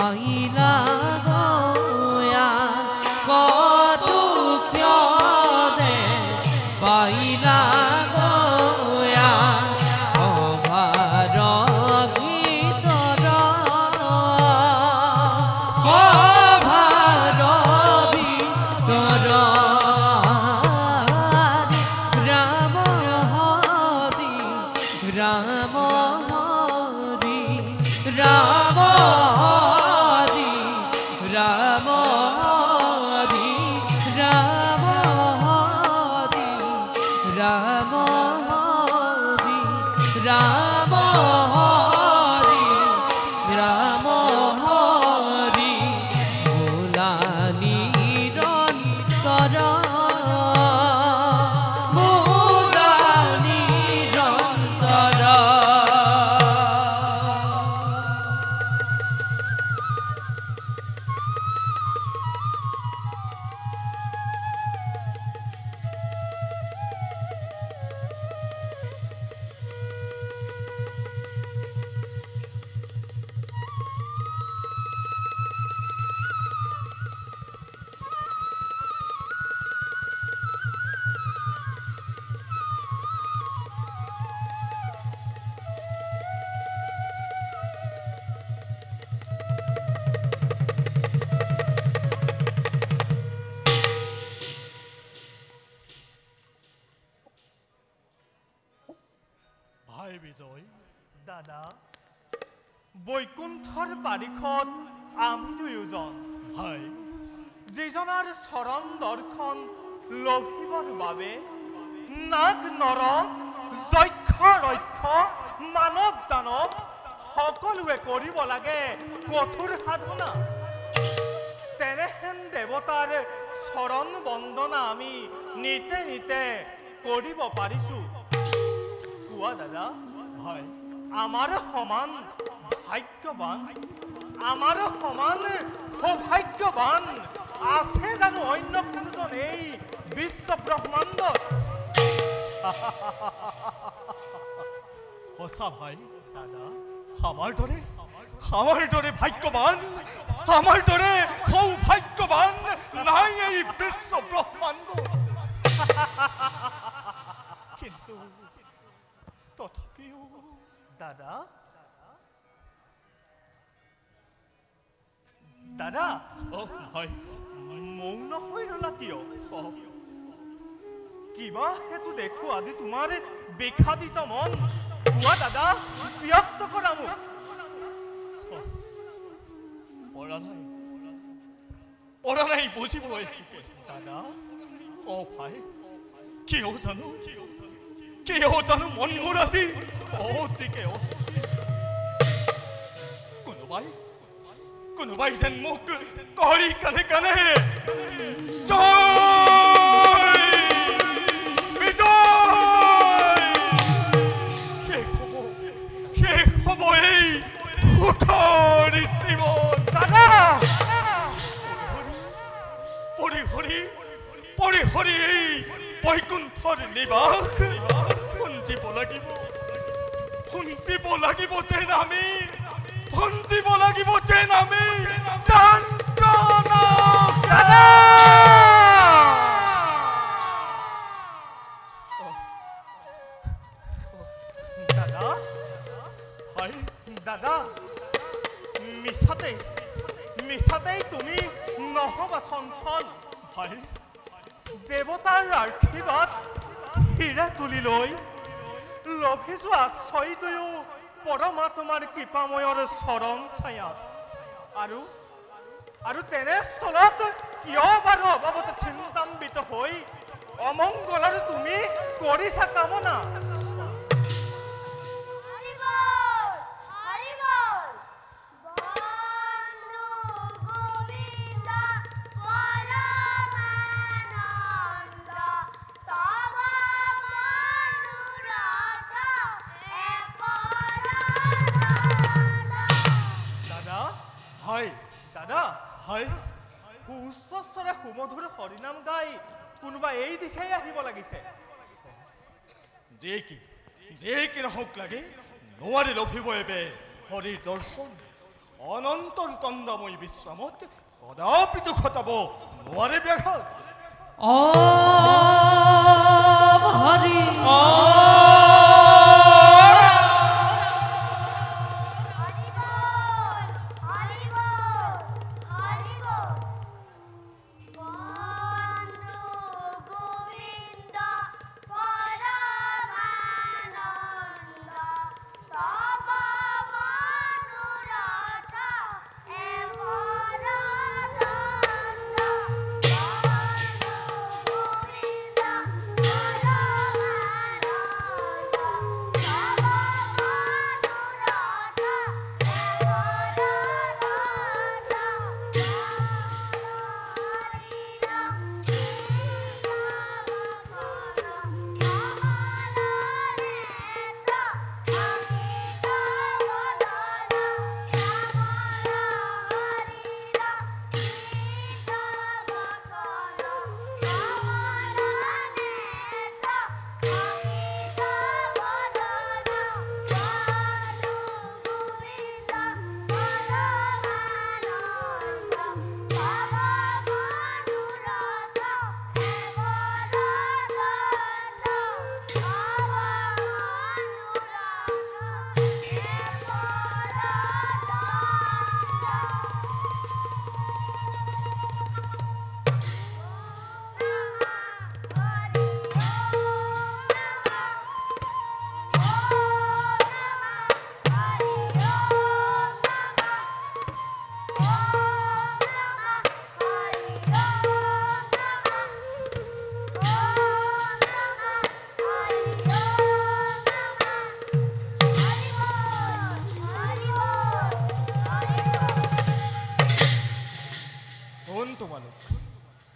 পাইলা গয়া কত ক্ষণে পাইলা গয়া অভার ভিতর অভার ভিতর রাম হরি রাম হরি রাম হরি রাম হরি রাম হরি রাম হরি রাম হরি রাম হরি ভোলানি রন্তর ভোলানি রন্তর ভাই বিজয় দাদা বৈকুণ্ঠৰ পাৰিষদ আমি দুয়োজন ভাই যিজনাৰ চৰণ দৰ্শন লভিবৰ বাবে নাগ নৰ যক্ষ ৰক্ষ মানৱ দানৱ সকলোৱে কৰিব লাগে কঠোৰ সাধনা তেনেহেন দেৱতাৰ চৰণ বন্দনা আমি নিতে নিতে কৰিব পাৰিছো কোৱা দাদা ভাই আমাৰ সমান ভাগ্যৱান আমাৰ সমান সৌভাগ্যৱান আছে জানো অন্য কোনোজন এই বিশ্ব ব্ৰহ্মাণ্ডত সঁচা ভাই দাদা আমাৰ দৰে ভাগ্যৱান আমাৰ দৰে সৌভাগ্যৱান নাই এই বিশ্ব ব্ৰহ্মাণ্ড কিন্তু তথাপিও দাদা দাদা ভাই মৌন হৈ ৰলা কিয় কিবা হেতু দেখো আজি তোমাৰ বিষাদিত মন কোৱা দাদা ব্যক্ত কৰা মোক পৰা নাই বুজিবলৈ দাদা ভাই কিয় জানো মন মোৰ আজি অতিকে কোনোবাই যেন মোক কয় কানে কানে জয় বিজয় শেষ হ'ব এই সুখৰ জীৱন দাদা পৰি হৰি এই বৈকুণ্ঠৰ নিবাস শুনিব লাগিব যেন আমি যন্ত্ৰণা দাদা হয় দাদা মিছাতেই তুমি নহবা চঞ্চল হয় দেৱতাৰ আশীৰ্বাদ হিৰে তুলি লৈ লভিছো আশ্ৰয়টোও পৰমাত্মাৰ কৃপাময়ৰ চৰণ ছায়াত আৰু তেনেস্থলত কিয় বাৰু অভাৱত চিন্তাম্বিত হৈ অমংগলৰ তুমি কৰিছা কামনা দাদা হয় উচ্চস্বৰে সুমধুৰ হৰিনাম গাই কোনোবা এই দিশেই আহিব লাগিছে যে কি নহওক লাগে নোৱাৰি লভিব এবে হৰিৰ দৰ্শন অনন্তৰ তন্দাময় বিশ্ৰামত কদাপি ঘটাব নোৱাৰে ব্যাঘাত। হৰি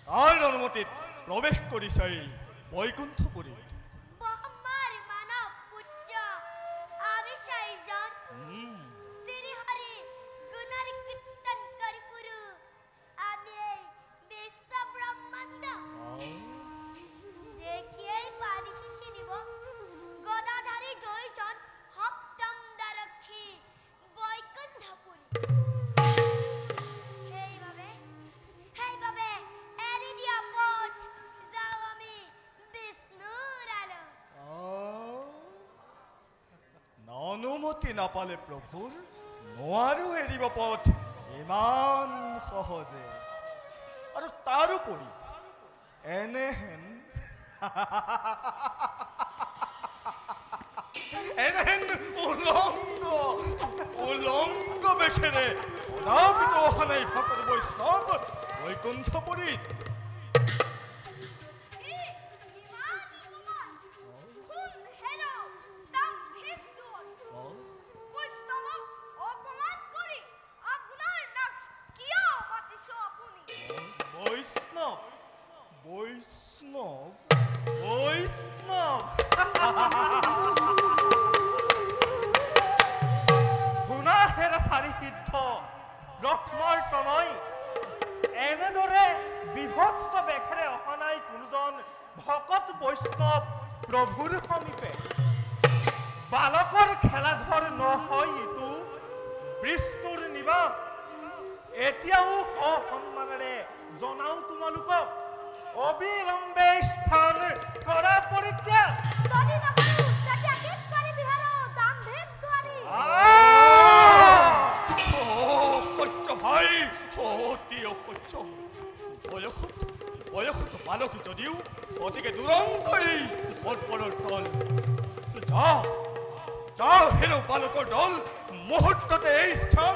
তাৰ অনুমতিত প্ৰৱেশ কৰিছে বৈকুণ্ঠপুৰীত। অনুমতি নাপালে প্ৰভুৰ নোৱাৰো এৰিব পথ ইমান সহজে। আৰু তাৰোপৰি এনেহেন উলংগ বেখেৰে অনাপিত অহা নাই ভকত বৈষ্ণৱ বৈকুণ্ঠপুৰীত। এনেদৰে বিভৎস বেখেৰে অহা নাই কোনোজন ভকত বৈষ্ণৱ প্ৰভুৰ সমীপে। বালকৰ খেলাধৰ নহয় ইটো বিষ্ণুৰ নিবাস। এতিয়াও সন্মানেৰে জনাও তোমালোকক অবিলম্বে স্থান কৰা পৰিত্যাগ। বয়সত বালক যদিও অতিকে দুৰন্তই পৰপৰৰ দল। যা হেৰ বালকৰ দল মুহূৰ্ততে এই স্থান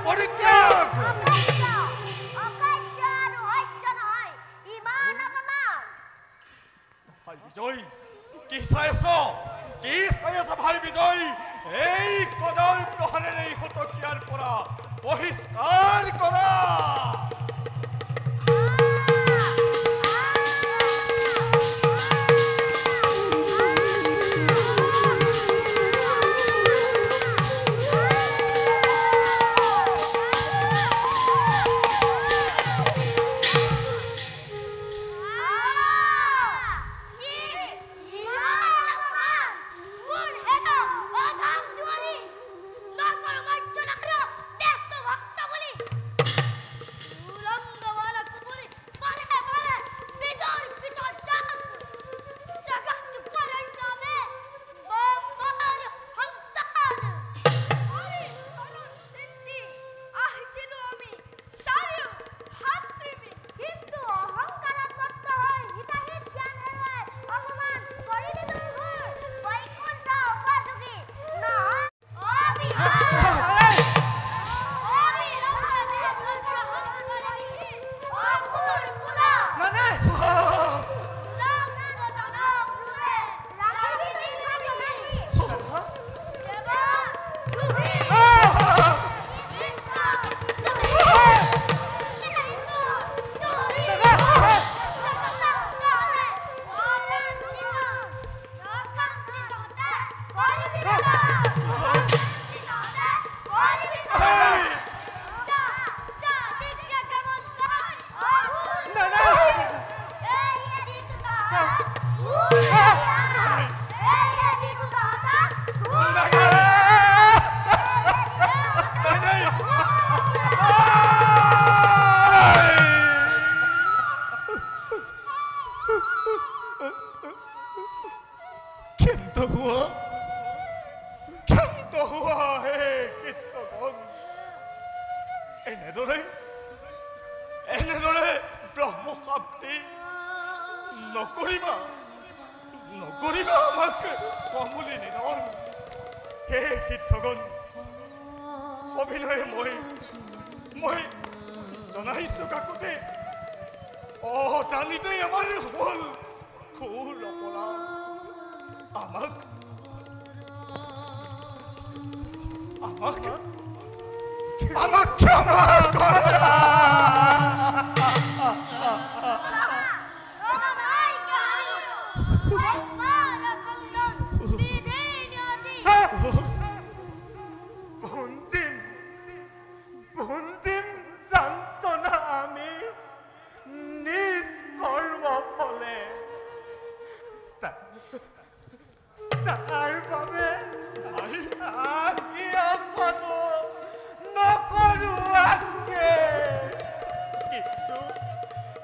পৰিত্যাগ। ভাই বিজয় কি চাই আছ ভাই বিজয়? এই কদৰ প্ৰহাৰেৰে এই হতকীয়াৰ পৰা বহিষ্কাৰ কৰা। এনেদৰে ব্ৰহ্মশাব্দী নকৰিবা আমাক কমলি নিধন। হে সিদ্ধগণ, অভিনয়ে মই জনাইছো কাকতে, জানিতেই আমাৰ হ'ল ঘোৰ অপৰাধ। আমাক ক্ষমা কৰা। ভঞ্জিন জানত না আমি নিজ কৰ্ম ফলে তাৰ বাবে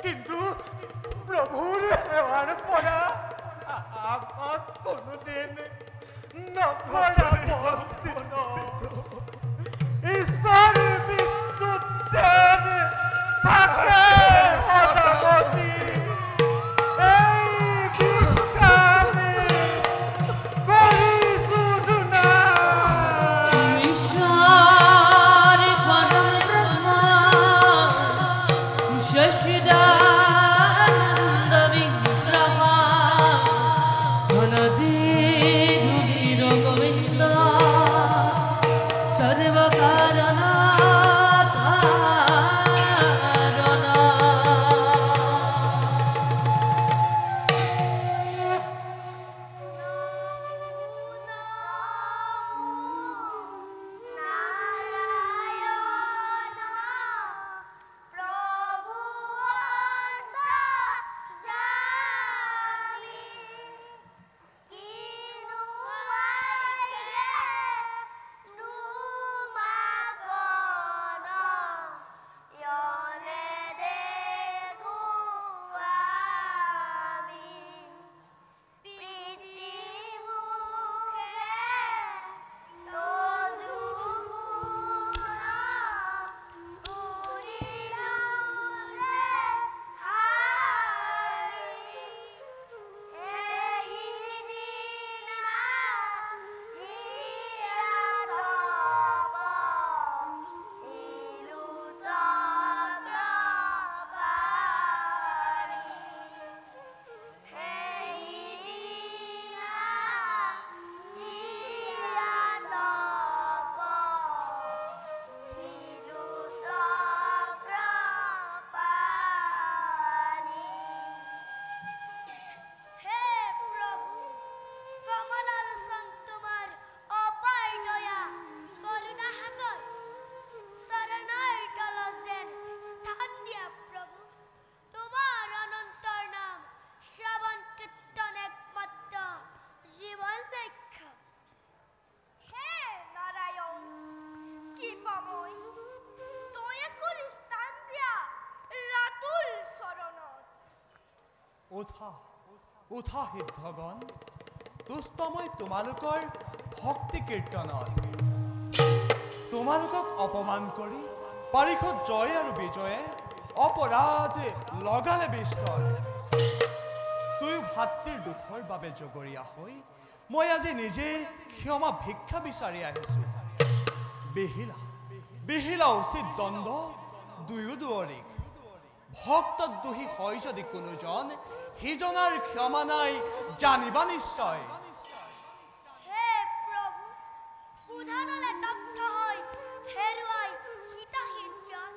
কিন্তু প্ৰভুৰ সেৱাৰ পৰা আমাক কোনোদিন নকৰা বঞ্চিত। ঈশ্বৰ বিষ্ণু যেন থাকে সদাগতি, এই ভিক্ষামি কৰিছো দুনাই। ঈশ্বৰ পৰম ব্ৰহ্ম শশিদানন্দ বিগ্ৰহ ঘনদে ধুগিৰ গোবিন্দ সৰ্বকাৰণ উঠা সিদ্ধগণ, তুষ্ট মই তোমালোকৰ ভক্তি কীৰ্তনত। তোমালোকক অপমান কৰি পাৰিষদ জয় আৰু বিজয়ে অপৰাধ লগালে বিস্তৰ। দুয়ো ভাতৃৰ দুখৰ বাবে জগৰীয়া হৈ মই আজি নিজে ক্ষমা ভিক্ষা বিচাৰি আহিছোঁ। বিহিলা উচিত দণ্ড দুয়ো দুৱৰীক। ভক্তত দোষী হয় যদি কোনোজন, সিজনাৰ ক্ষমা নাই জানিবা নিশ্চয়। হে প্ৰভু, উধানলে দগ্ধ হৈ হেৰুৱাই হিতাহীন জ্ঞান,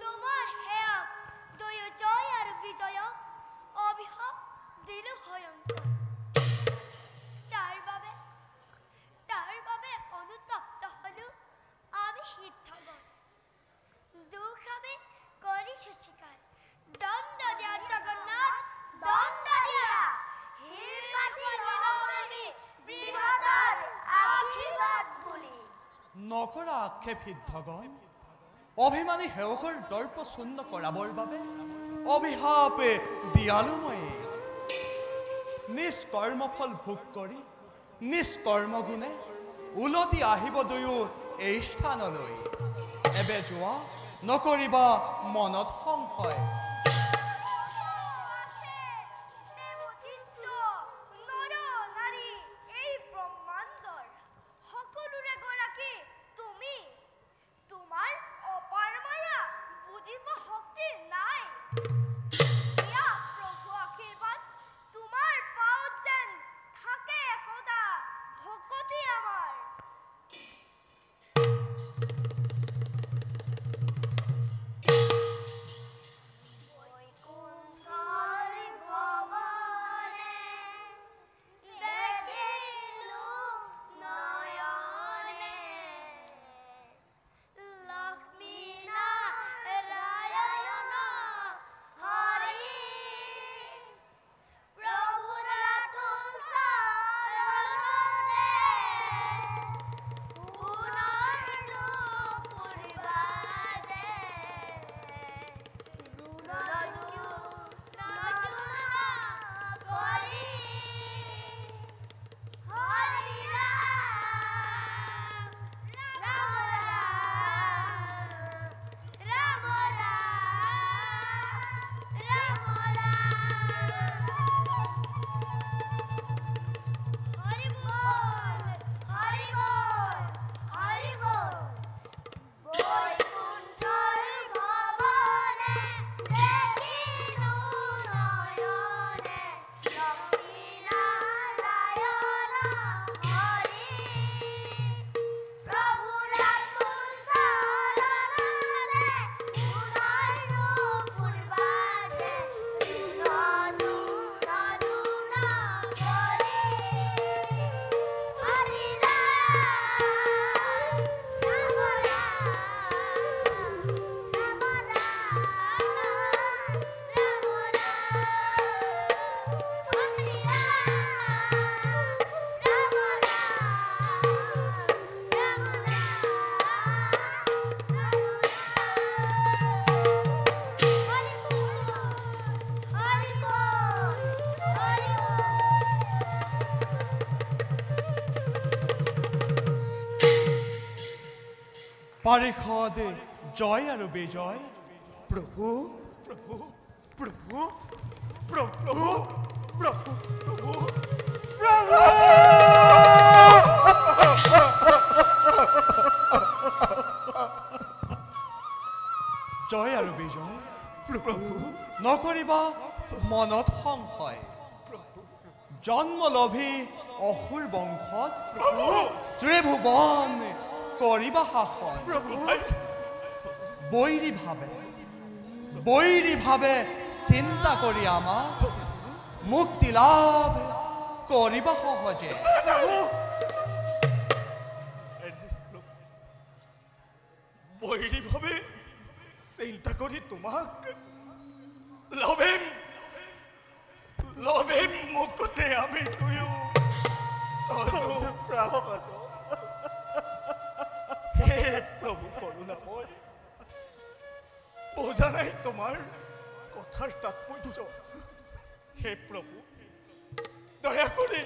তোমাৰ সেয়াক দুয়ো জয় আৰু বিজয়ক অভিশাপ দিলো ভয়ংকৰ। তাৰ বাবে অনুতপ্ত হলো আমি সিদ্ধগণ। দুখ আমি কৰিছো স্বীকাৰ। দণ্ড দিয়া জগন্নাথ, দণ্ড দিয়া। নকৰা আক্ষেপ সিদ্ধগণ। অভিমানী সেৱকৰ দৰ্প শূন্য কৰাবৰ বাবে অভিশাপে দিয়ালো মই। নিজ কৰ্মফল ভোগ কৰি নিজ কৰ্মগুণে উলটি আহিব দুয়ো এই স্থানলৈ এবে যোৱা নকৰিবা মনত সংশয় পাৰিষদ জয় আৰু বিজয় প্ৰভু প্ৰভু প্ৰভু প্ৰভু প্ৰভু প্ৰভু জয় আৰু বিজয় নকৰিবা মনত সংশয় জন্ম লভি অসুৰ বংশত ত্ৰিভুৱন কৰিবা শাসন বৈৰী ভাৱে চিন্তা কৰি আমাক মুক্তি লাভ কৰিবা সহজে বৈরী ভাবে চিন্তা করি তোমাক লভেম লভেম মুকুতে আমি তুইও হে প্রভু করুণাময় বোঝা নাই তোমার কথার তাৎপর্য হে প্রভু দয়া করে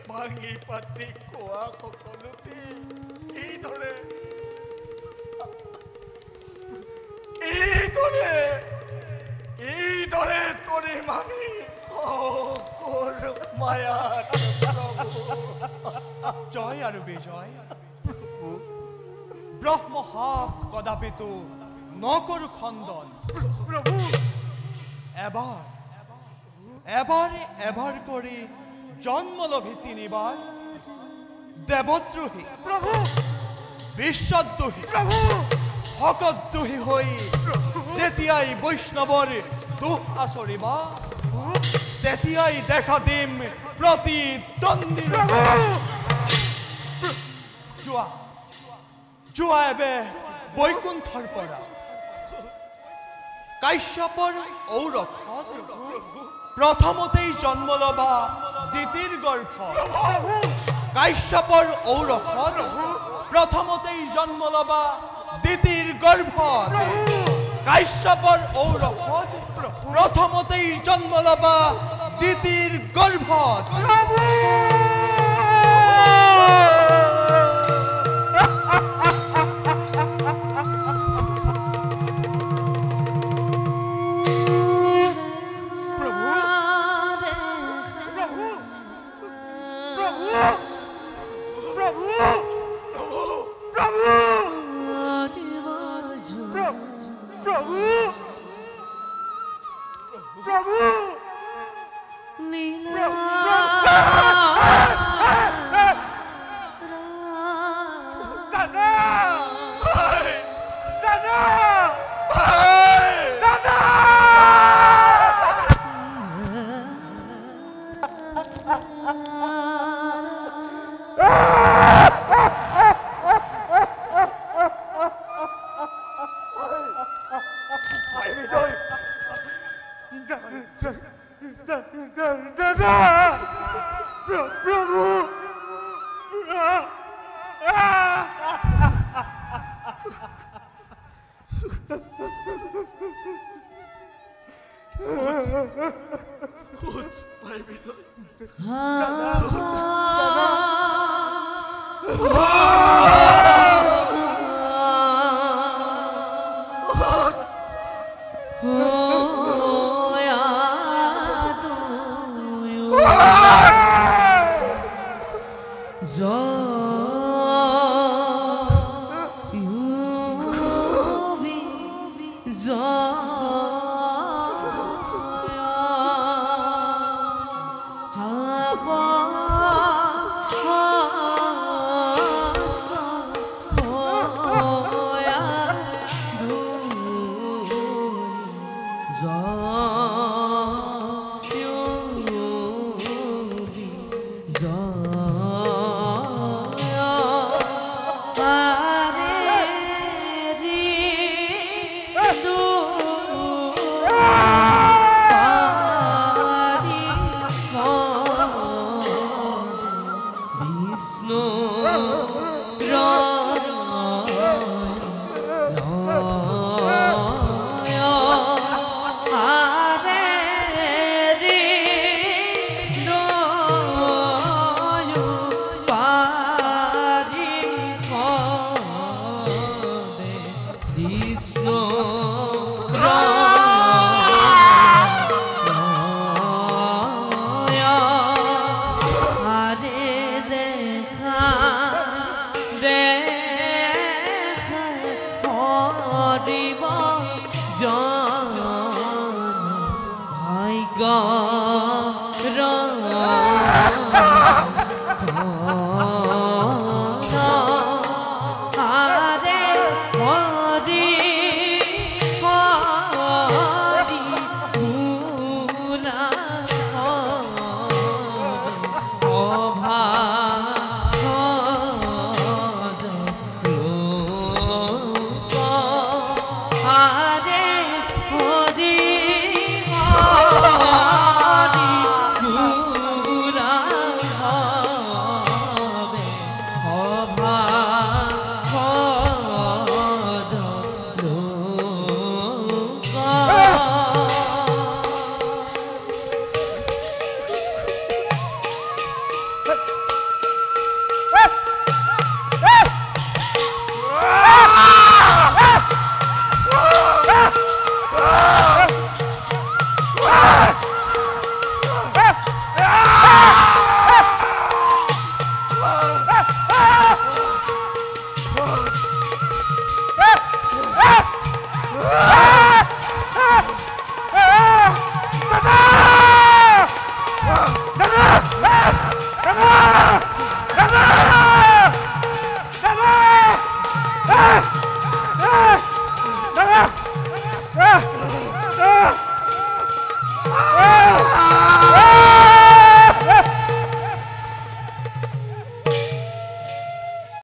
ভাঙি পাতি কোয়া সকলটি এইদৰে কৰিম আমি মায়া জয় আৰু বিজয় ব্ৰহ্মহাস কদাপিতো নকৰো খণ্ডন এবাৰ কৰি জন্ম লভি তিনিবাৰ দেৱদ্ৰোহী বিশ্বদ্ৰোহী ভকতদ্ৰোহী হৈ যেতিয়াই বৈষ্ণৱৰ দুখ আচৰিবা তেতিয়াই দেখা দিম প্ৰতিদ্বন্দ্বী যোৱা এবে বৈকুণ্ঠৰ পৰা কাশ্যপৰ ঔৰসত প্ৰথমতেই জন্ম লবা দিতিৰ গৰ্ভত কাশ্যপৰ ঔৰসত প্ৰথমতেই জন্ম লবা দিতিৰ গৰ্ভত কাশ্যপৰ ঔৰসত প্ৰথমতেই জন্ম লবা দিতিৰ গৰ্ভত খোঁজ ভাই বিজয়। আ